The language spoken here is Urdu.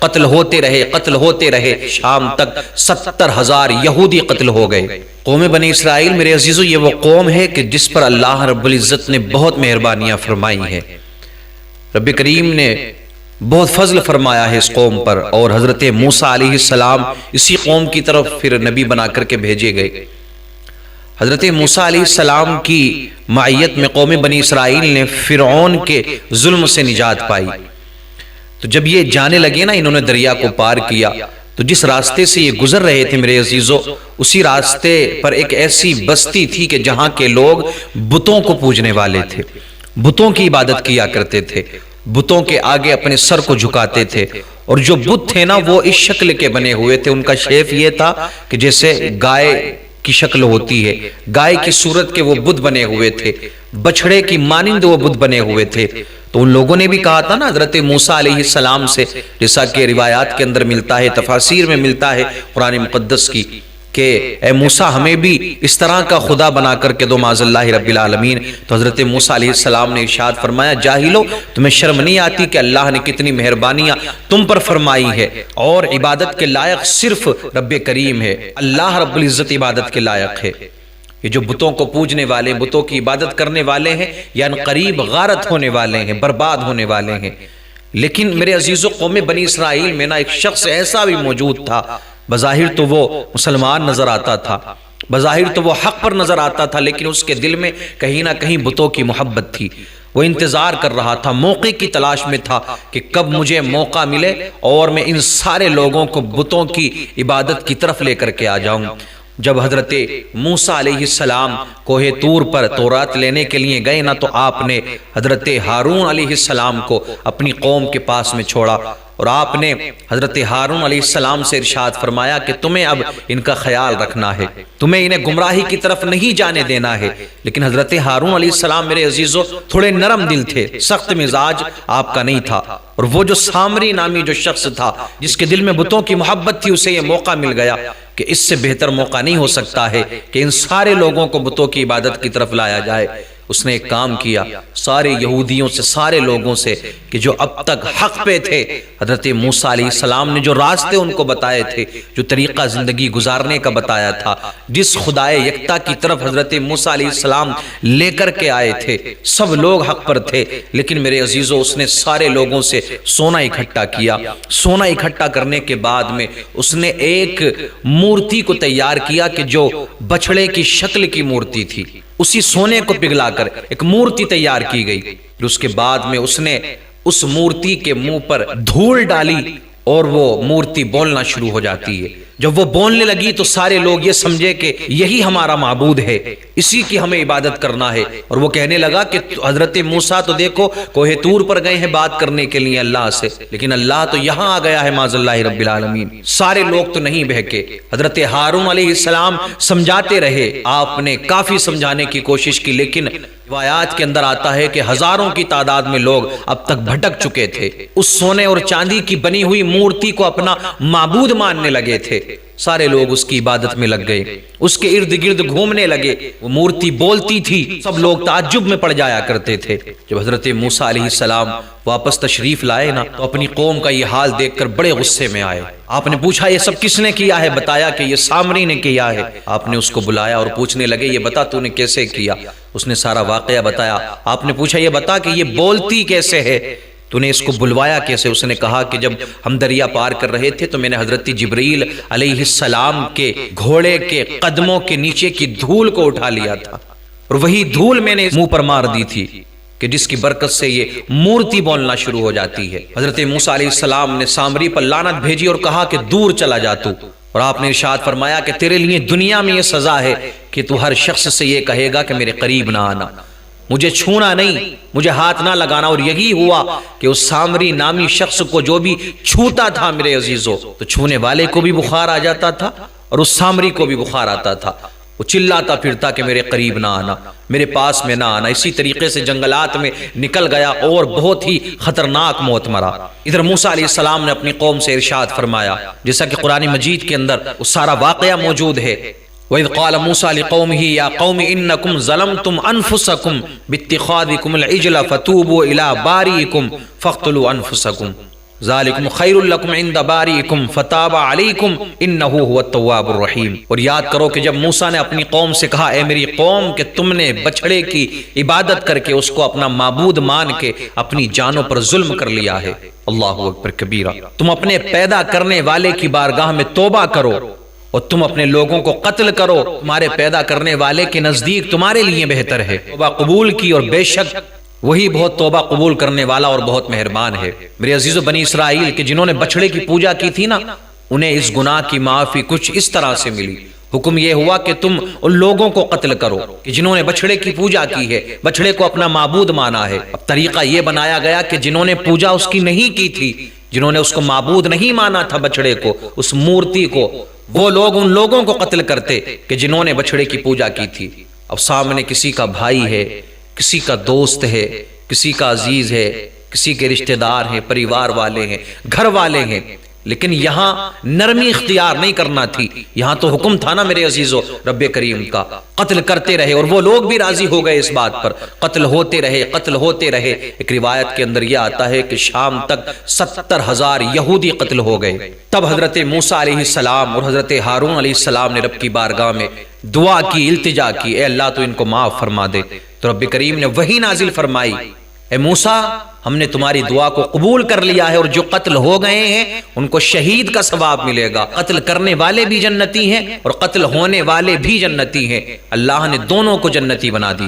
قتل ہوتے رہے شام تک 70,000 یہودی قتل ہو گئے۔ قوم بنی اسرائیل میرے عزیزو یہ وہ قوم ہے کہ جس پر اللہ رب العزت نے بہت مہربانیاں فرمائی ہیں۔ رب کریم نے بہت فضل فرمایا ہے اس قوم پر، اور حضرت موسیٰ علیہ السلام اسی قوم کی طرف پھر نبی بنا کر کے بھیجے گئے۔ حضرت موسیٰ علیہ السلام کی معیت میں قوم بنی اسرائیل نے فرعون کے ظلم سے نجات پائی۔ تو جب یہ جانے لگے نا، انہوں نے دریا کو پار کیا، تو جس راستے سے یہ گزر رہے تھے میرے عزیزو، اسی راستے پر ایک ایسی بستی تھی کہ جہاں کے لوگ بتوں کو پوجنے والے تھے، بتوں کی عبادت کیا کرتے تھے، بتوں کے آگے اپنے سر کو جھکاتے تھے، اور جو بت تھے نا وہ اس شکل کے بنے ہوئے تھے۔ ان کا شیف یہ تھا کہ جیسے گائے کی شکل ہوتی ہے، گائے کی صورت کے وہ بت بنے ہوئے تھے، بچھڑے کی مانند وہ بت بنے ہوئے تھے۔ تو ان لوگوں نے بھی کہا تھا نا حضرت موسیٰ علیہ السلام سے، جیسا کہ روایات کے اندر ملتا ہے، تفاسیر میں ملتا ہے قرآن مقدس کی، کہ اے موسیٰ ہمیں بھی اس طرح کا خدا بنا کر کے دو معاذ اللہ رب العالمین۔ تو حضرت موسیٰ علیہ السلام نے ارشاد فرمایا، جاہلو تمہیں شرم نہیں آتی کہ اللہ نے کتنی مہربانیاں تم پر فرمائی ہے، اور عبادت کے لائق صرف رب کریم ہے، اللہ رب العزت عبادت کے لائق ہے۔ یہ جو بتوں کو پوجنے والے، بتوں کی عبادت کرنے والے ہیں، یعنی قریب غارت ہونے والے ہیں، برباد ہونے والے ہیں۔ لیکن میرے عزیزو قوم بنی اسرائیل میں نا ایک شخص ایسا بھی موجود تھا، بظاہر تو وہ مسلمان نظر آتا تھا، بظاہر تو وہ حق پر نظر آتا تھا، لیکن اس کے دل میں کہیں نہ کہیں بتوں کی محبت تھی۔ وہ انتظار کر رہا تھا، موقع کی تلاش میں تھا کہ کب مجھے موقع ملے اور میں ان سارے لوگوں کو بتوں کی عبادت کی طرف لے کر کے آ جاؤں۔ جب حضرت موسیٰ علیہ السلام کوہ طور پر تورات لینے کے لیے گئے نا، تو آپ نے حضرت ہارون علیہ السلام کو اپنی قوم کے پاس میں چھوڑا، اور آپ نے حضرت ہارون علیہ السلام سے ارشاد فرمایا کہ تمہیں اب ان کا خیال رکھنا ہے، تمہیں انہیں گمراہی کی طرف نہیں جانے دینا ہے۔ لیکن حضرت ہارون علیہ السلام میرے عزیزو تھوڑے نرم دل تھے، سخت مزاج آپ کا نہیں تھا، اور وہ جو سامری نامی جو شخص تھا جس کے دل میں بتوں کی محبت تھی، اسے یہ موقع مل گیا کہ اس سے بہتر موقع نہیں ہو سکتا ہے کہ ان سارے لوگوں کو بتوں کی عبادت کی طرف لایا جائے۔ اس نے ایک کام کیا، سارے یہودیوں سے، سارے لوگوں سے کہ جو اب تک حق پہ تھے، حضرت موسیٰ علیہ السلام نے جو راستے ان کو بتائے تھے، جو طریقہ زندگی گزارنے کا بتایا تھا، جس خدائے یکتا کی طرف حضرت موسیٰ علیہ السلام لے کر کے آئے تھے، سب لوگ حق پر تھے۔ لیکن میرے عزیزو اس نے سارے لوگوں سے سونا اکٹھا کیا، سونا اکٹھا کرنے کے بعد میں اس نے ایک مورتی کو تیار کیا کہ جو بچھڑے کی شکل کی مورتی تھی، اسی سونے کو پگھلا کر ایک مورتی تیار کی گئی۔ پھر اس کے بعد میں اس نے اس مورتی کے منہ پر دھول ڈالی، اور وہ مورتی بولنا شروع ہو جاتی ہے۔ جب وہ بولنے لگی تو سارے لوگ یہ سمجھے کہ یہی ہمارا معبود ہے، اسی کی ہمیں عبادت کرنا ہے۔ اور وہ کہنے لگا کہ حضرت موسیٰ تو دیکھو کوہ طور پر گئے ہیں بات کرنے کے لیے اللہ سے، لیکن اللہ تو یہاں آ گیا ہے معاذ اللہ رب العالمین۔ سارے لوگ تو نہیں بہکے، حضرت ہارون علیہ السلام سمجھاتے رہے، آپ نے کافی سمجھانے کی کوشش کی، لیکن روایات کے اندر آتا ہے کہ ہزاروں کی تعداد میں لوگ اب تک بھٹک چکے تھے، اس سونے اور چاندی کی بنی ہوئی مورتی کو اپنا معبود ماننے لگے تھے۔ سارے لوگ اس کی عبادت میں لگ گئے، اس کے ارد گرد گھومنے لگے، وہ مورتی بولتی تھی، سب لوگ تعجب میں پڑ جایا کرتے تھے۔ جب حضرت موسیٰ علیہ السلام واپس تشریف لائے نا، تو اپنی قوم کا یہ حال دیکھ کر بڑے غصے میں آئے۔ آپ نے پوچھا یہ سب کس نے کیا ہے؟ بتایا کہ یہ سامری نے کیا ہے۔ آپ نے اس کو بلایا اور پوچھنے لگے یہ بتا تو نے کیسے کیا؟ اس نے سارا واقعہ بتایا۔ آپ نے پوچھا یہ بتا کہ یہ بولتی کیسے ہے؟ تو نے اس کو بلوایا کیسے؟ اس نے کہا کہ جب ہم دریا پار کر رہے تھے تو میں نے حضرت جبریل علیہ السلام کے گھوڑے کے قدموں کے نیچے کی دھول کو اٹھا لیا تھا، اور وہی دھول میں نے منہ پر مار دی تھی کہ جس کی برکت سے یہ مورتی بولنا شروع ہو جاتی ہے۔ حضرت موسیٰ علیہ السلام نے سامری پر لعنت بھیجی اور کہا کہ دور چلا جا تو، اور آپ نے ارشاد فرمایا کہ تیرے لیے دنیا میں یہ سزا ہے کہ تو ہر شخص سے یہ کہے گا کہ میرے قریب نہ آنا، مجھے چھونا نہیں، مجھے ہاتھ نہ لگانا۔ اور یہی ہوا کہ اس سامری نامی شخص کو جو بھی چھوتا تھا میرے عزیزو، تو چھونے والے کو بھی بخار آ جاتا تھا اور اس سامری کو بھی بخار آتا تھا۔ وہ چلاتا پھرتا کہ میرے قریب نہ آنا، میرے پاس میں نہ آنا۔ اسی طریقے سے جنگلات میں نکل گیا اور بہت ہی خطرناک موت مرا۔ ادھر موسیٰ علیہ السلام نے اپنی قوم سے ارشاد فرمایا، جیسا کہ قرآن مجید کے اندر وہ سارا واقعہ موجود ہے۔ وَإِذْ قَالَ مُوسَىٰ لِقَوْمِهِ يَا قَوْمِ إِنَّكُمْ ظَلَمْتُمْ أَنفُسَكُمْ بِاتِّخَاذِكُمُ الْعِجْلَ فَتُوبُوا إِلَىٰ بَارِئِكُمْ فَاقْتُلُوا أَنفُسَكُمْ۔ ذالکم خیر لکم عند باریکم فتاب علیکم انہ هو التواب الرحیم۔ اور یاد کرو کہ جب موسیٰ نے اپنی قوم سے کہا اے میری قوم کہ تم نے بچڑے کی عبادت کر کے اس کو اپنا معبود مان کے اپنی جانوں پر ظلم کر لیا ہے، اللہ اکبر کبیرہ، تم اپنے پیدا کرنے والے کی بارگاہ میں توبہ کرو اور تم اپنے لوگوں کو قتل کرو، تمہارے پیدا کرنے والے کے نزدیک تمہارے لیے بہتر ہے۔ توبہ قبول کی اور بے شک وہی بہت توبہ قبول کرنے والا اور بہت مہربان ہے۔ میرے عزیزو، بنی اسرائیل کے جنہوں نے بچڑے کی پوجا کی تھی نا، انہیں اس گناہ کی معافی کچھ اس طرح سے ملی۔ حکم یہ ہوا کہ تم ان لوگوں کو قتل کرو کہ جنہوں نے بچڑے کی پوجا کی ہے، بچڑے کو اپنا معبود مانا ہے۔ اب طریقہ یہ بنایا گیا کہ جنہوں نے پوجا اس کی نہیں کی تھی، جنہوں نے اس کو معبود نہیں مانا تھا، بچڑے کو، اس مورتی کو، وہ لوگ ان لوگوں کو قتل کرتے کہ جنہوں نے بچڑے کی پوجا کی تھی۔ اب سامنے کسی کا بھائی ہے، کسی کا دوست ہے، کسی کا عزیز ہے، کسی کے رشتہ دار ہیں، پریوار والے ہیں، گھر والے ہیں، لیکن یہاں نرمی اختیار نہیں کرنا تھی، یہاں تو حکم تھا نا میرے عزیزو رب کریم کا، قتل کرتے رہے اور وہ لوگ بھی راضی ہو گئے اس بات پر، قتل ہوتے رہے، قتل ہوتے رہے۔ ایک روایت کے اندر یہ آتا ہے کہ شام تک 70,000 یہودی قتل ہو گئے۔ تب حضرت موسیٰ علیہ السلام اور حضرت ہارون علیہ السلام نے رب کی بارگاہ میں دعا کی، التجا کی، اے اللہ تو ان کو معاف فرما دے۔ تو رب کریم نے وحی نازل فرمائی، اے موسیٰ ہم نے تمہاری دعا کو قبول کر لیا ہے اور جو قتل ہو گئے ہیں ان کو شہید کا ثواب ملے گا۔ قتل کرنے والے بھی جنتی ہیں اور قتل ہونے والے بھی جنتی ہیں، اللہ نے دونوں کو جنتی بنا دیا۔